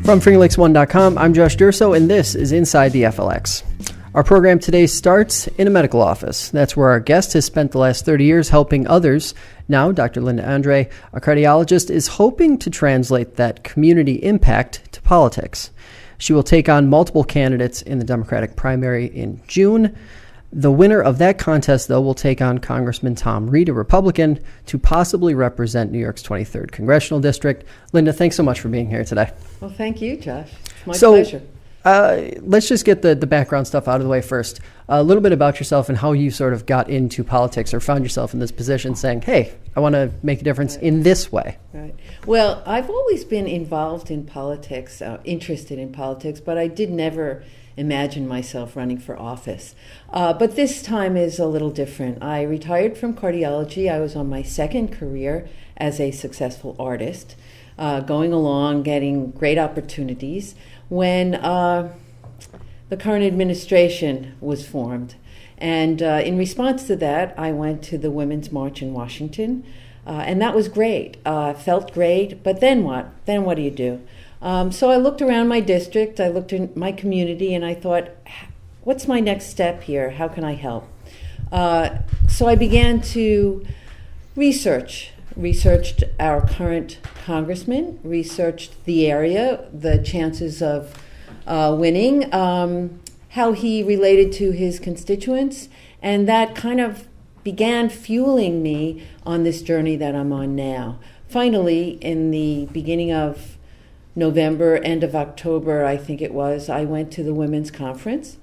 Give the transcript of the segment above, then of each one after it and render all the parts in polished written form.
From FLX1.com, I'm Josh Durso, and this is Inside the FLX. Our program today starts in a medical office. That's where our guest has spent the last 30 years helping others. Now, Dr. Linda Andrei, a cardiologist, is hoping to translate that community impact to politics. She will take on multiple candidates in the Democratic primary in June. The winner of that contest, though, will take on Congressman Tom Reed, a Republican, to possibly represent New York's 23rd Congressional District. Linda, thanks so much for being here today. Well, thank you, Josh. It's my pleasure. Let's just get the background stuff out of the way first. A little bit about yourself and how you sort of got into politics or found yourself in this position saying, hey, I want to make a difference in this way. Right. Well, I've always been involved in politics, interested in politics, but I did never imagine myself running for office. But this time is a little different. I retired from cardiology. I was on my second career as a successful artist, going along, getting great opportunities when the current administration was formed. And in response to that, I went to the Women's March in Washington, and that was great. Felt great, but then what? Then what do you do? So I looked around my district, I looked in my community, and I thought, what's my next step here? How can I help? So I began to researched our current congressman, researched the area, the chances of winning, how he related to his constituents, and that kind of began fueling me on this journey that I'm on now. Finally, in the beginning of November, end of October, I think it was, I went to the Women's Conference,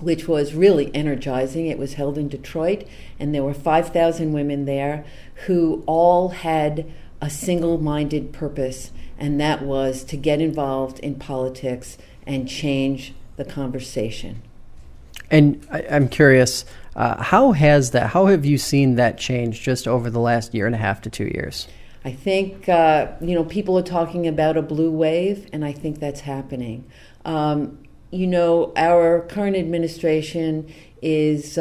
which was really energizing. It was held in Detroit, and there were 5,000 women there who all had a single-minded purpose, and that was to get involved in politics and change the conversation. And I'm curious, how have you seen that change just over the last year and a half to 2 years? I think, people are talking about a blue wave, and I think that's happening. Our current administration is,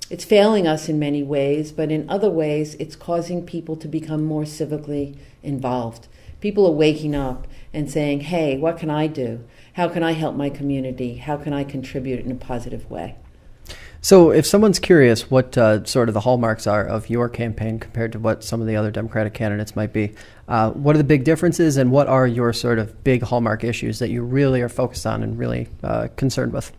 it's failing us in many ways, but in other ways, it's causing people to become more civically involved. People are waking up and saying, hey, what can I do? How can I help my community? How can I contribute in a positive way? So if someone's curious what sort of the hallmarks are of your campaign compared to what some of the other Democratic candidates might be, what are the big differences and what are your sort of big hallmark issues that you really are focused on and really concerned with?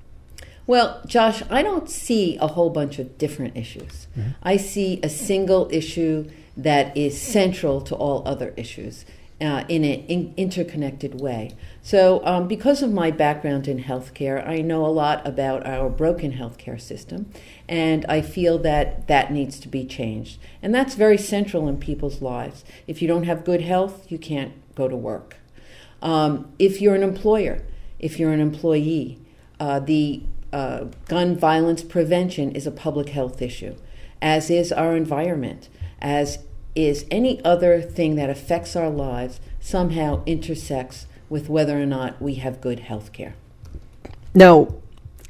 Well, Josh, I don't see a whole bunch of different issues. Mm-hmm. I see a single issue that is central to all other issues in an interconnected way. So because of my background in healthcare, I know a lot about our broken healthcare system, and I feel that that needs to be changed. And that's very central in people's lives. If you don't have good health, you can't go to work. If you're an employer, if you're an employee, the gun violence prevention is a public health issue, as is our environment, as is any other thing that affects our lives somehow intersects with whether or not we have good health care. Now,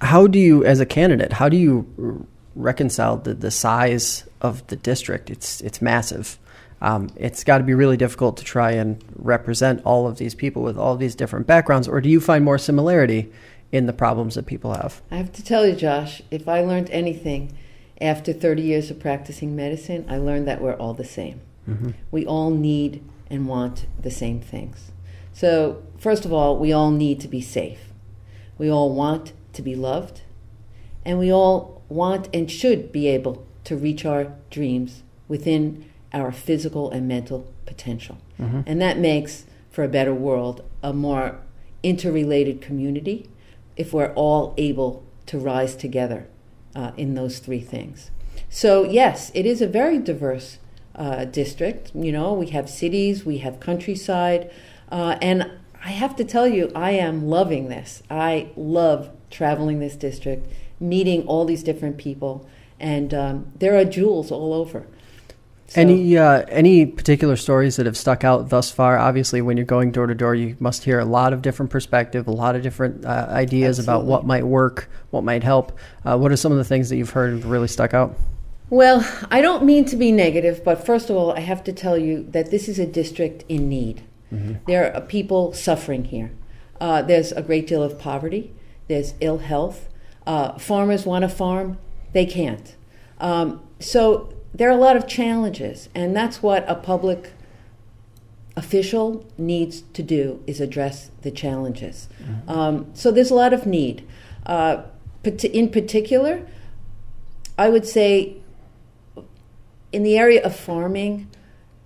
how do you, as a candidate, how do you reconcile the size of the district? It's massive. It's got to be really difficult to try and represent all of these people with all these different backgrounds, or do you find more similarity in the problems that people have? I have to tell you, Josh, if I learned anything after 30 years of practicing medicine, I learned that we're all the same. Mm-hmm. We all need and want the same things. So, first of all, we all need to be safe. We all want to be loved. And we all want and should be able to reach our dreams within our physical and mental potential. Mm-hmm. And that makes for a better world, a more interrelated community, if we're all able to rise together in those three things. So yes, it is a very diverse district. You know, we have cities, we have countryside, and I have to tell you, I am loving this. I love traveling this district, meeting all these different people, and there are jewels all over. So, any particular stories that have stuck out thus far? Obviously, when you're going door to door, you must hear a lot of different perspective, a lot of different ideas about what might work, what might help. What are some of the things that you've heard really stuck out? Well, I don't mean to be negative, but first of all, I have to tell you that this is a district in need. There are people suffering here. There's a great deal of poverty. There's ill health. Farmers want to farm. They can't. So there are a lot of challenges, and that's what a public official needs to do, is address the challenges. So there's a lot of need. In particular, I would say in the area of farming,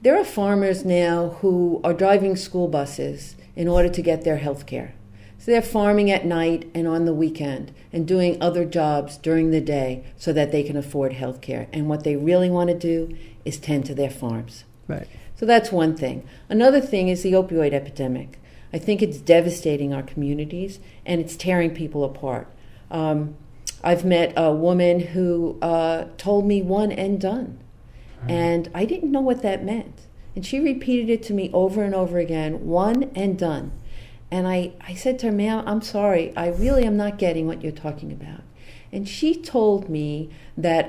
there are farmers now who are driving school buses in order to get their health care. So they're farming at night and on the weekend and doing other jobs during the day so that they can afford health care. And what they really want to do is tend to their farms. Right. So that's one thing. Another thing is the opioid epidemic. I think it's devastating our communities, and it's tearing people apart. I've met a woman who told me one and done, and I didn't know what that meant. And she repeated it to me over and over again, one and done. And I said to her, ma'am, I'm sorry, I really am not getting what you're talking about. And she told me that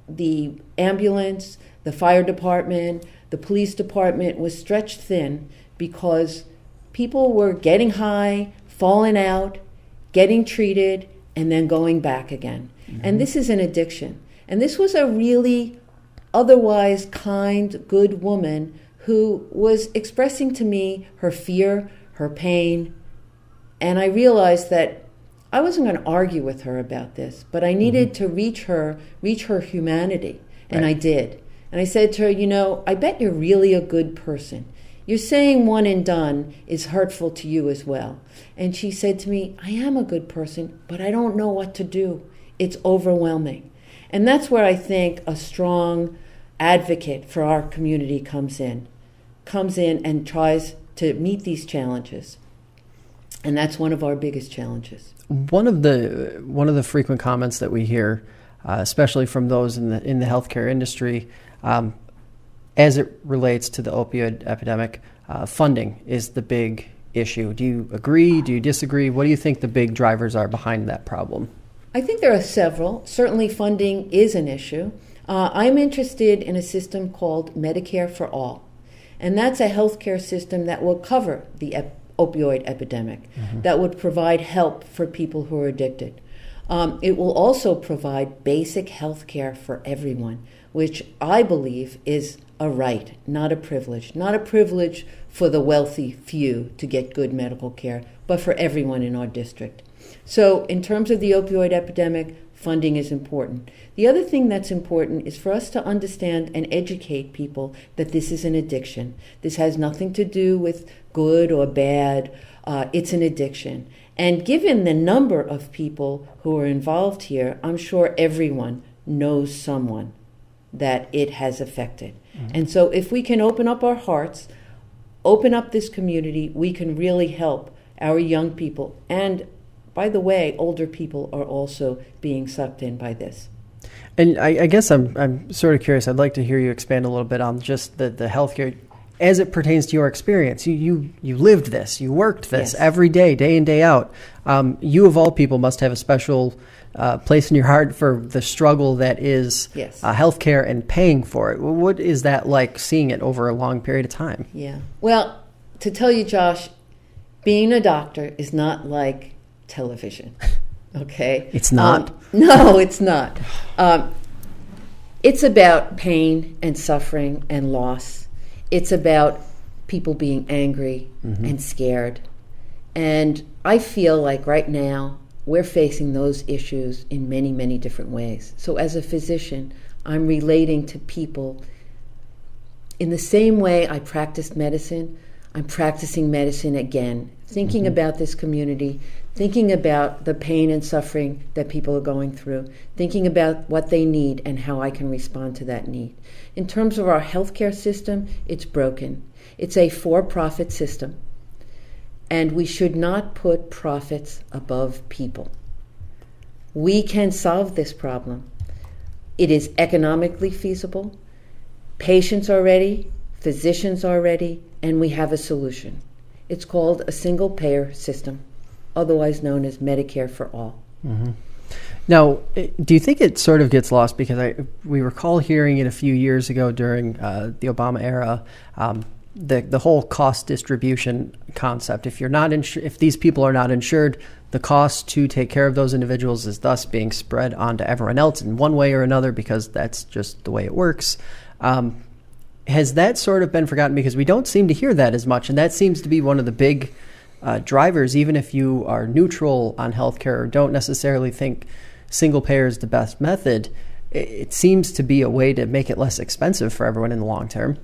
the ambulance, the fire department, the police department was stretched thin because people were getting high, falling out, getting treated, and then going back again. And this is an addiction. And this was a really otherwise kind, good woman who was expressing to me her fear, her pain, and I realized that I wasn't going to argue with her about this, but I needed to reach her humanity, and I did. And I said to her, I bet you're really a good person. You're saying one and done is hurtful to you as well. And she said to me, I am a good person, but I don't know what to do. It's overwhelming. And that's where I think a strong advocate for our community comes in and tries to meet these challenges. And that's one of our biggest challenges. One of the frequent comments that we hear, especially from those in the healthcare industry, as it relates to the opioid epidemic, funding is the big issue. Do you agree? Do you disagree? What do you think the big drivers are behind that problem? I think there are several. Certainly funding is an issue. I'm interested in a system called Medicare for All. And that's a healthcare system that will cover the opioid epidemic, that would provide help for people who are addicted. It will also provide basic health care for everyone, which I believe is a right, not a privilege. Not a privilege for the wealthy few to get good medical care, but for everyone in our district. So in terms of the opioid epidemic, funding is important. The other thing that's important is for us to understand and educate people that this is an addiction. This has nothing to do with good or bad. It's an addiction. And given the number of people who are involved here, I'm sure everyone knows someone that it has affected. And so if we can open up our hearts, open up this community, we can really help our young people. And by the way, older people are also being sucked in by this. And I guess I'm sort of curious. I'd like to hear you expand a little bit on just the healthcare as it pertains to your experience. You lived this. You worked this every day in, day out. You, of all people, must have a special place in your heart for the struggle that is healthcare and paying for it. What is that like, seeing it over a long period of time? Yeah. Well, to tell you, Josh, being a doctor is not like television. Okay? It's not? No, it's not. It's about pain and suffering and loss. It's about people being angry and scared. And I feel like right now we're facing those issues in many, many different ways. So as a physician, I'm relating to people in the same way I practiced medicine. I'm practicing medicine again, thinking about this community, thinking about the pain and suffering that people are going through, thinking about what they need and how I can respond to that need. In terms of our healthcare system, it's broken. It's a for-profit system, and we should not put profits above people. We can solve this problem. It is economically feasible. Patients are ready, physicians are ready, and we have a solution. It's called a single-payer system, otherwise known as Medicare for All. Now, do you think it sort of gets lost? Because we recall hearing it a few years ago during the Obama era, the whole cost distribution concept. If you're not if these people are not insured, the cost to take care of those individuals is thus being spread onto everyone else in one way or another, because that's just the way it works. Has that sort of been forgotten? Because we don't seem to hear that as much, and that seems to be one of the big drivers. Even if you are neutral on healthcare or don't necessarily think single payer is the best method, it seems to be a way to make it less expensive for everyone in the long term.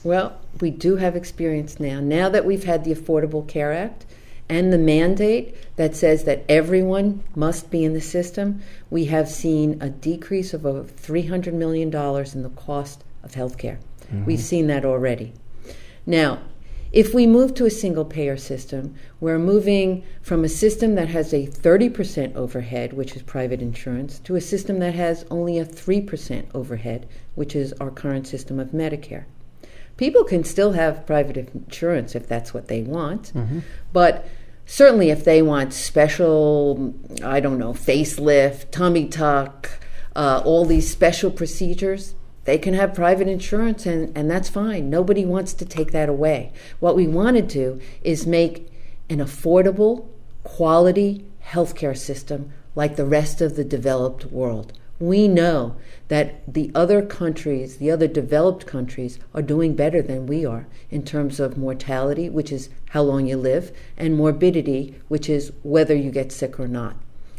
Well, we do have experience now. Now that we've had the Affordable Care Act and the mandate that says that everyone must be in the system, we have seen a decrease of over $300 million in the cost of health care. Mm-hmm. We've seen that already. Now, if we move to a single-payer system, we're moving from a system that has a 30% overhead, which is private insurance, to a system that has only a 3% overhead, which is our current system of Medicare. People can still have private insurance if that's what they want, but certainly if they want special, facelift, tummy tuck, all these special procedures, they can have private insurance, and that's fine. Nobody wants to take that away. What we want to do is make an affordable, quality healthcare system like the rest of the developed world. We know that the other countries, the other developed countries, are doing better than we are in terms of mortality, which is how long you live, and morbidity, which is whether you get sick or not.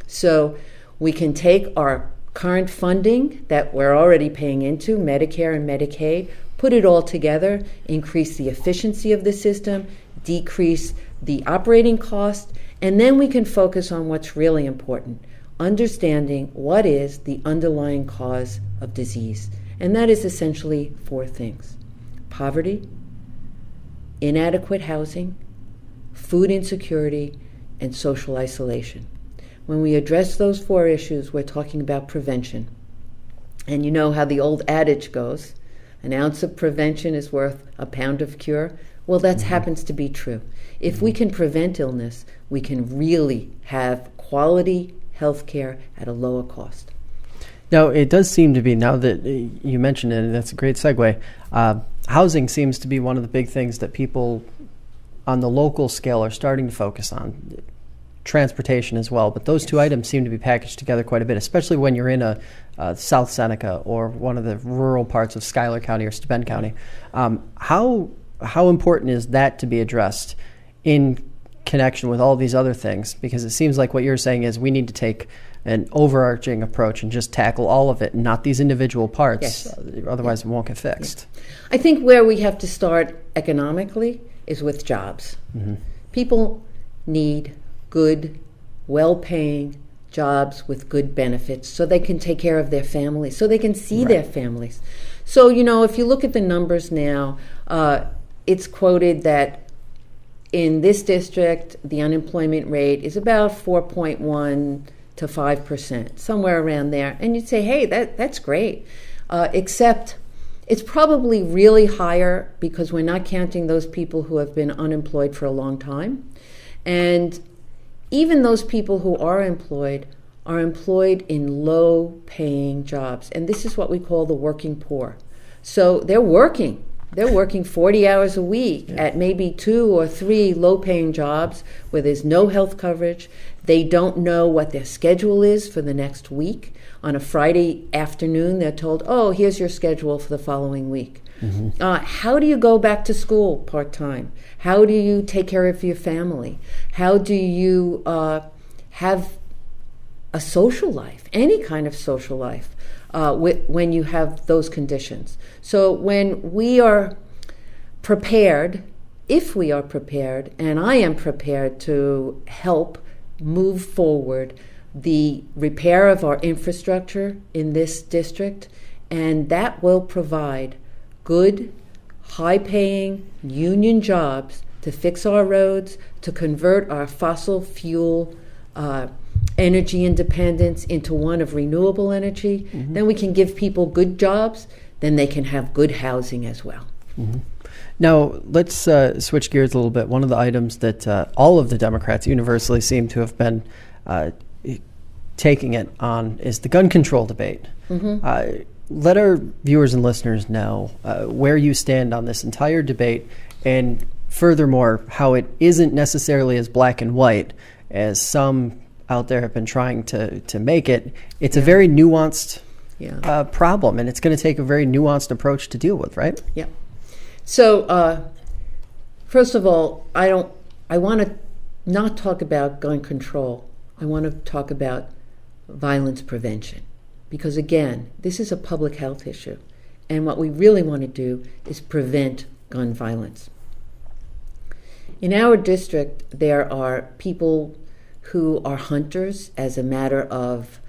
So we can take our current funding that we're already paying into, Medicare and Medicaid, put it all together, increase the efficiency of the system, decrease the operating cost, and then we can focus on what's really important, understanding what is the underlying cause of disease. And that is essentially 4 things: poverty, inadequate housing, food insecurity, and social isolation. When we address those 4 issues, we're talking about prevention. And you know how the old adage goes, an ounce of prevention is worth a pound of cure. Well, that happens to be true. If we can prevent illness, we can really have quality health care at a lower cost. Now, it does seem to be, now that you mentioned it, and that's a great segue, housing seems to be one of the big things that people on the local scale are starting to focus on. Transportation as well, but those 2 items seem to be packaged together quite a bit, especially when you're in a South Seneca or one of the rural parts of Schuyler County or Steuben County. How important is that to be addressed in connection with all these other things? Because it seems like what you're saying is we need to take an overarching approach and just tackle all of it, not these individual parts. Yes. Otherwise, it won't get fixed. I think where we have to start economically is with jobs. People need good, well-paying jobs with good benefits so they can take care of their families, so they can see their families. So, if you look at the numbers now, it's quoted that in this district, the unemployment rate is about 4.1 to 5%, somewhere around there. And you'd say, hey, that's great. Except it's probably really higher because we're not counting those people who have been unemployed for a long time. And even those people who are employed in low-paying jobs. And this is what we call the working poor. So they're working 40 hours a week at maybe 2 or 3 low-paying jobs where there's no health coverage. They don't know what their schedule is for the next week. On a Friday afternoon, they're told, oh, here's your schedule for the following week. How do you go back to school part-time? How do you take care of your family? How do you have a social life, any kind of social life, when you have those conditions? So when we are prepared, if we are prepared, and I am prepared to help move forward the repair of our infrastructure in this district, and that will provide good, high-paying union jobs to fix our roads, to convert our fossil fuel energy independence into one of renewable energy. Then we can give people good jobs, then they can have good housing as well. Now, let's switch gears a little bit. One of the items that all of the Democrats universally seem to have been taking it on is the gun control debate. let our viewers and listeners know where you stand on this entire debate, and furthermore, how it isn't necessarily as black and white as some out there have been trying to make it. It's a very nuanced problem, and it's going to take a very nuanced approach to deal with, right? Yeah. So, first of all, I want to not talk about gun control. I want to talk about violence prevention. Because again, this is a public health issue. And what we really want to do is prevent gun violence. In our district, there are people who are hunters as a matter of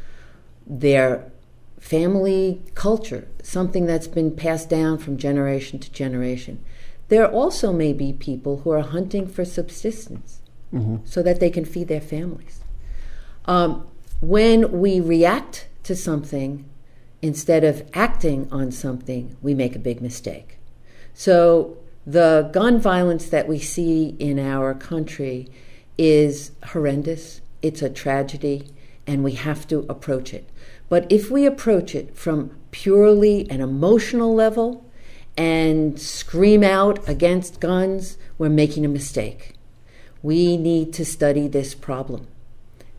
their family culture, something that's been passed down from generation to generation. There also may be people who are hunting for subsistence so that they can feed their families. When we react to something instead of acting on something, we make a big mistake. So the gun violence that we see in our country is horrendous. It's a tragedy, and we have to approach it. But if we approach it from purely an emotional level and scream out against guns, we're making a mistake. We need to study this problem.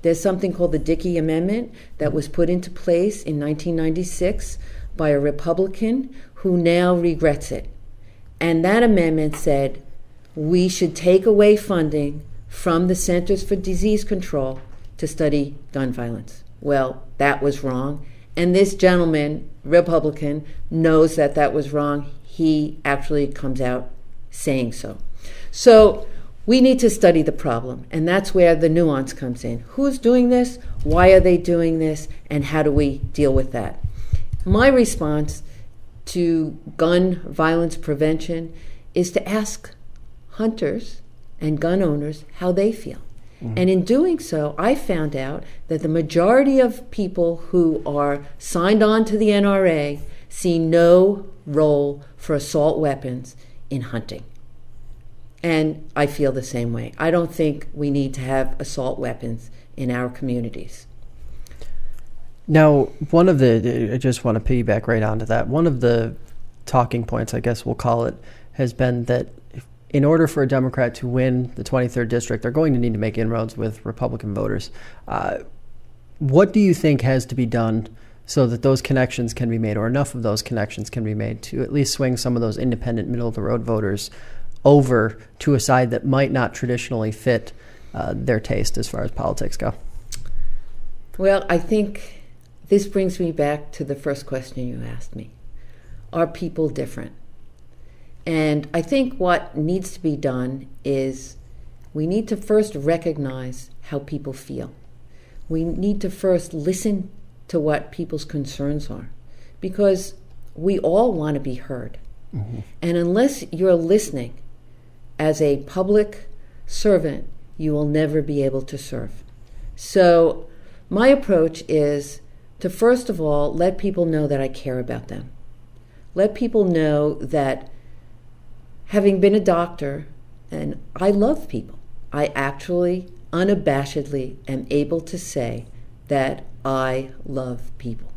There's something called the Dickey Amendment that was put into place in 1996 by a Republican who now regrets it. And that amendment said we should take away funding from the Centers for Disease Control to study gun violence. Well, that was wrong. And this gentleman, Republican, knows that that was wrong. He actually comes out saying so. So we need to study the problem, and that's where the nuance comes in. Who's doing this? Why are they doing this? And how do we deal with that? My response to gun violence prevention is to ask hunters and gun owners how they feel. And in doing so, I found out that the majority of people who are signed on to the NRA see no role for assault weapons in hunting. And I feel the same way. I don't think we need to have assault weapons in our communities. Now, I just want to piggyback right onto that. One of the talking points, I guess we'll call it, has been that in order for a Democrat to win the 23rd district, they're going to need to make inroads with Republican voters. What do you think has to be done so that those connections can be made, or enough of those connections can be made, to at least swing some of those independent, middle-of-the-road voters over to a side that might not traditionally fit their taste as far as politics go? Well, I think this brings me back to the first question you asked me. Are people different? And I think what needs to be done is we need to first recognize how people feel. We need to first listen to what people's concerns are, because we all want to be heard. And unless you're listening as a public servant, you will never be able to serve. So my approach is to, first of all, let people know that I care about them. Let people know that, having been a doctor, and I love people, I actually unabashedly am able to say that I love people.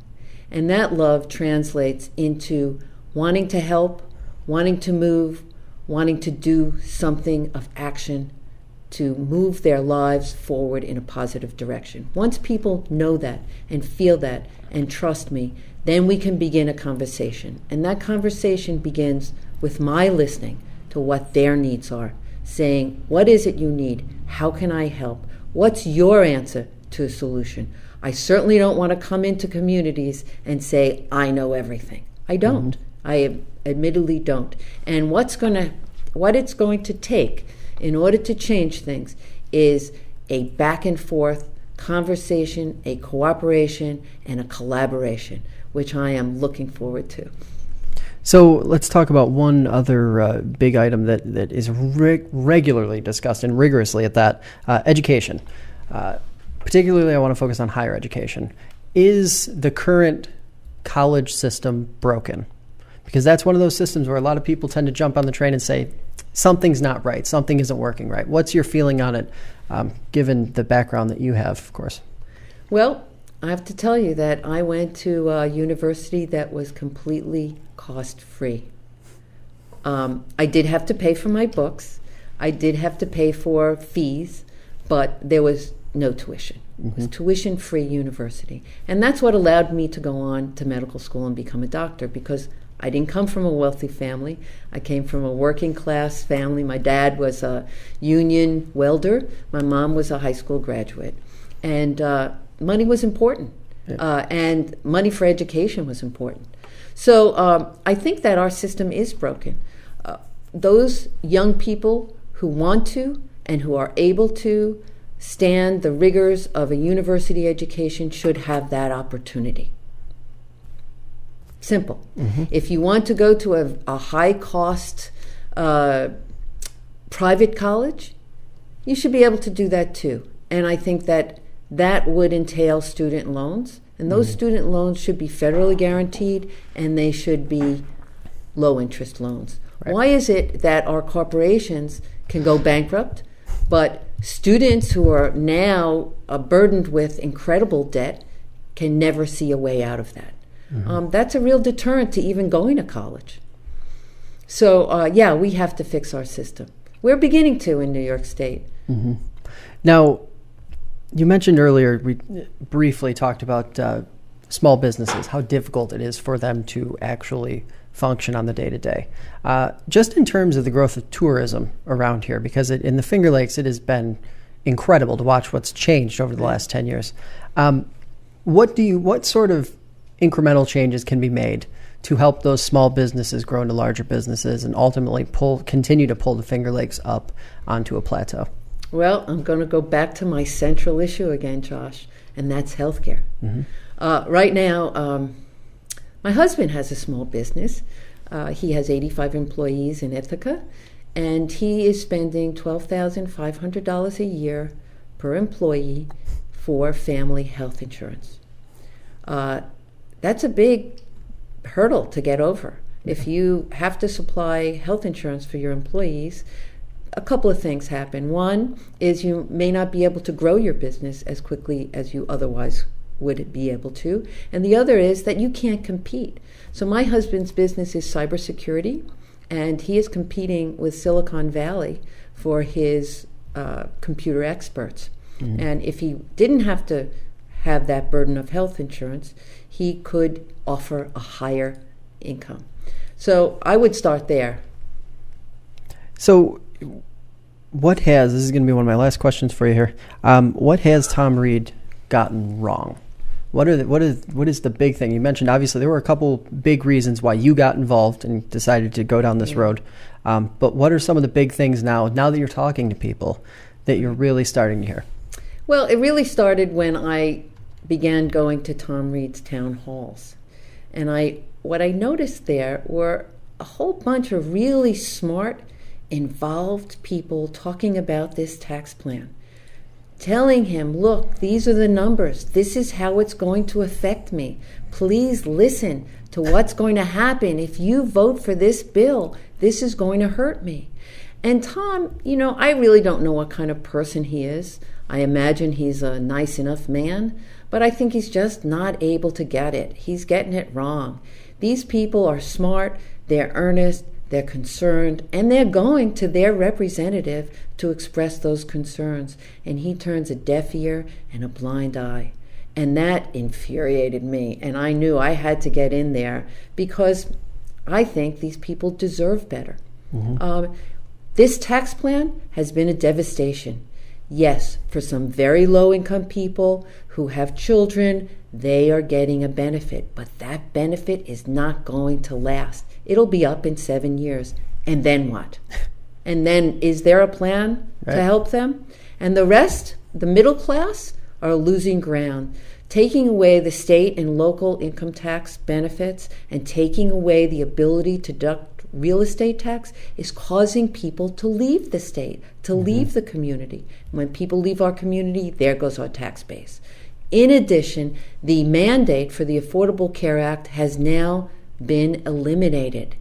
And that love translates into wanting to help, wanting to move, wanting to do something of action to move their lives forward in a positive direction. Once people know that and feel that and trust me, then we can begin a conversation. And that conversation begins with my listening to what their needs are, saying, what is it you need? How can I help? What's your answer to a solution? I certainly don't want to come into communities and say, I know everything. I don't. I admittedly don't. And what it's going to take in order to change things is a back and forth conversation, a cooperation, and a collaboration, which I am looking forward to. So let's talk about one other big item that is regularly discussed, and rigorously at that, education. Particularly, I want to focus on higher education. Is the current college system broken? Because that's one of those systems where a lot of people tend to jump on the train and say, something's not right, something isn't working right. What's your feeling on it, given the background that you have, of course? Well, I have to tell you that I went to a university that was completely cost-free. I did have to pay for my books. I did have to pay for fees, but there was no tuition. It was tuition-free university. And that's what allowed me to go on to medical school and become a doctor, because I didn't come from a wealthy family. I came from a working-class family. My dad was a union welder. My mom was a high school graduate. And money was important, and money for education was important. So I think that our system is broken. Those young people who want to and who are able to stand the rigors of a university education should have that opportunity. Simple. If you want to go to a high-cost private college, you should be able to do that too. And I think that would entail student loans, and those student loans should be federally guaranteed, and they should be low-interest loans. Right. Why is it that our corporations can go bankrupt, but students who are now burdened with incredible debt can never see a way out of that? That's a real deterrent to even going to college. So, we have to fix our system. We're beginning to in New York State. Now, you mentioned earlier, we briefly talked about small businesses, how difficult it is for them to actually function on the day-to-day. Just in terms of the growth of tourism around here, because in the Finger Lakes, it has been incredible to watch what's changed over the last 10 years. What sort of incremental changes can be made to help those small businesses grow into larger businesses and ultimately continue to pull the Finger Lakes up onto a plateau? Well, I'm going to go back to my central issue again, Josh, and that's healthcare. Right now, my husband has a small business. He has 85 employees in Ithaca, and he is spending $12,500 a year per employee for family health insurance. That's a big hurdle to get over. If you have to supply health insurance for your employees, a couple of things happen. One is you may not be able to grow your business as quickly as you otherwise would be able to. And the other is that you can't compete. So my husband's business is cybersecurity, and he is competing with Silicon Valley for his computer experts. And if he didn't have to have that burden of health insurance, he could offer a higher income. So I would start there. So this is going to be one of my last questions for you here. What has Tom Reed gotten wrong? What is the big thing? You mentioned obviously there were a couple big reasons why you got involved and decided to go down this road. But what are some of the big things now that you're talking to people, that you're really starting to hear? Well, it really started when I began going to Tom Reed's town halls. And what I noticed there were a whole bunch of really smart, involved people talking about this tax plan, telling him, look, these are the numbers. This is how it's going to affect me. Please listen to what's going to happen. If you vote for this bill, this is going to hurt me. And Tom, I really don't know what kind of person he is. I imagine he's a nice enough man, but I think he's just not able to get it. He's getting it wrong. These people are smart, they're earnest, they're concerned, and they're going to their representative to express those concerns. And he turns a deaf ear and a blind eye. And that infuriated me. And I knew I had to get in there because I think these people deserve better. This tax plan has been a devastation. Yes, for some very low-income people who have children, they are getting a benefit. But that benefit is not going to last. It'll be up in 7 years. And then what? And then is there a plan to help them? And the rest, the middle class, are losing ground. Taking away the state and local income tax benefits and taking away the ability to deduct real estate tax is causing people to leave the state, to leave the community. When people leave our community, there goes our tax base. In addition, the mandate for the Affordable Care Act has now been eliminated.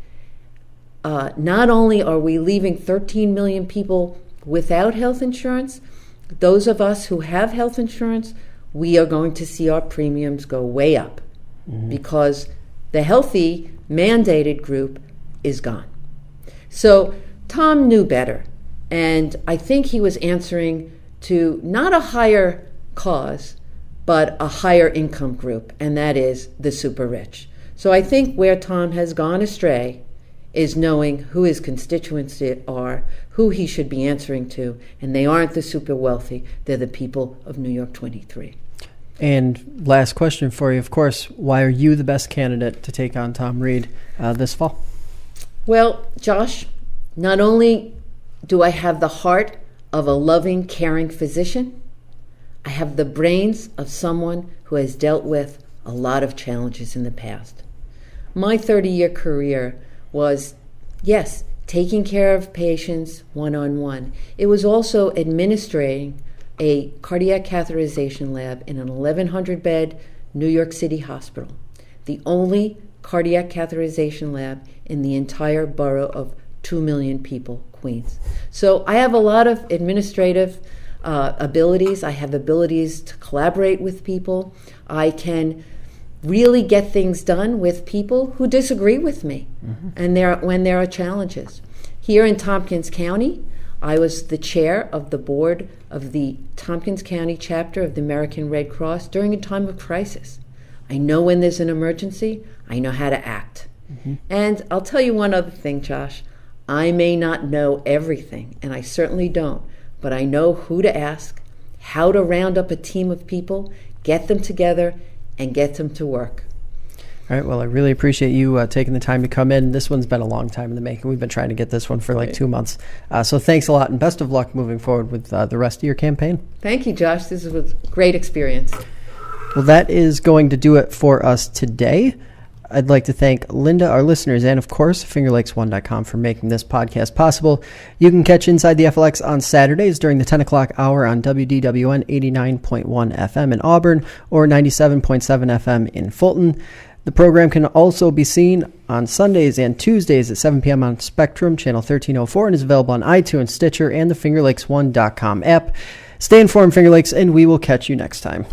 Not only are we leaving 13 million people without health insurance, those of us who have health insurance, we are going to see our premiums go way up because the healthy mandated group is gone. So Tom knew better, and I think he was answering to not a higher cause, but a higher income group, and that is the super rich. So I think where Tom has gone astray is knowing who his constituents are, who he should be answering to, and they aren't the super wealthy, they're the people of New York 23. And last question for you, of course, why are you the best candidate to take on Tom Reed this fall? Well, Josh, not only do I have the heart of a loving, caring physician, I have the brains of someone who has dealt with a lot of challenges in the past. My 30-year career was, yes, taking care of patients one-on-one. It was also administering a cardiac catheterization lab in an 1,100-bed New York City hospital, the only cardiac catheterization lab in the entire borough of 2 million people, Queens. So I have a lot of administrative abilities. I have abilities to collaborate with people. I can really get things done with people who disagree with me and when there are challenges. Here in Tompkins County, I was the chair of the board of the Tompkins County chapter of the American Red Cross during a time of crisis. I know when there's an emergency, I know how to act. And I'll tell you one other thing, Josh. I may not know everything, and I certainly don't, but I know who to ask, how to round up a team of people, get them together, and get them to work. All right. Well, I really appreciate you taking the time to come in. This one's been a long time in the making. We've been trying to get this one for like 2 months. So thanks a lot, and best of luck moving forward with the rest of your campaign. Thank you, Josh. This was a great experience. Well, that is going to do it for us today. I'd like to thank Linda, our listeners, and of course, FingerLakes1.com for making this podcast possible. You can catch Inside the FLX on Saturdays during the 10 o'clock hour on WDWN 89.1 FM in Auburn or 97.7 FM in Fulton. The program can also be seen on Sundays and Tuesdays at 7 p.m. on Spectrum, channel 1304, and is available on iTunes, Stitcher, and the FingerLakes1.com app. Stay informed, Finger Lakes, and we will catch you next time.